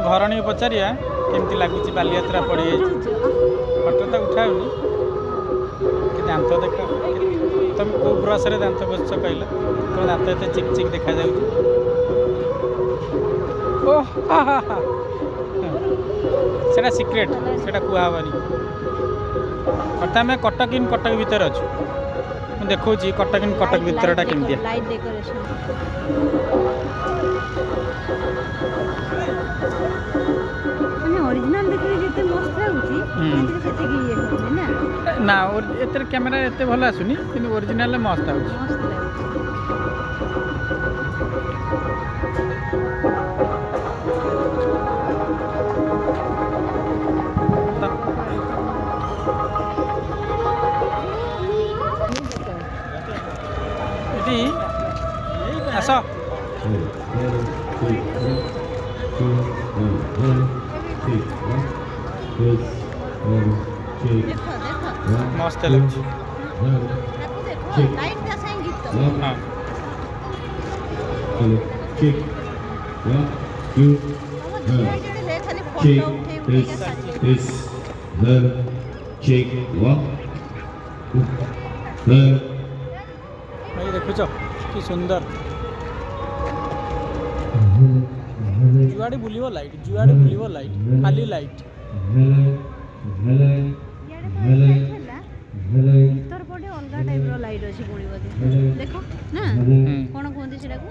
घरणी पचारिया केमती लगुच बालीयात्रा पड़ी फटो तो उठाऊनी कि दांत देख तुम कौ ब्रश दांत बस कहल तुम दांत एत चिक चिक देखा जाऊँ सेटा सिक्रेट सेटा कहबनी अर्थात आम कटक इन कटक भितर अच्छु मुझे देखा कटक इन कटक भितरटा केमती लाइट डेकोरेशन ओरिजिनल देखले जेते मस्त लाଗୁଛି एते सेते की ये होने ना ना एते कैमरा एते भल आसुनी किंतु ओरिजिनल मस्त आउछ मस्त इटी आस मस्त लगुच लाइट का संगीत तो हाँ भाई देखुच कि सुंदर जुआड़े बुलियो लाइट खाली लाइट भीतर पटे अलगा टाइप रो लाइट अछि पुणी बदे देखो ना कोन कोंदी सेटा को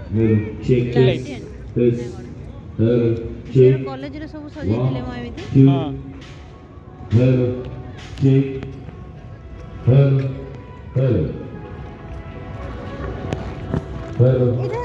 लाइट कॉलेज रे सब सजे दिले म एमिति हां इधर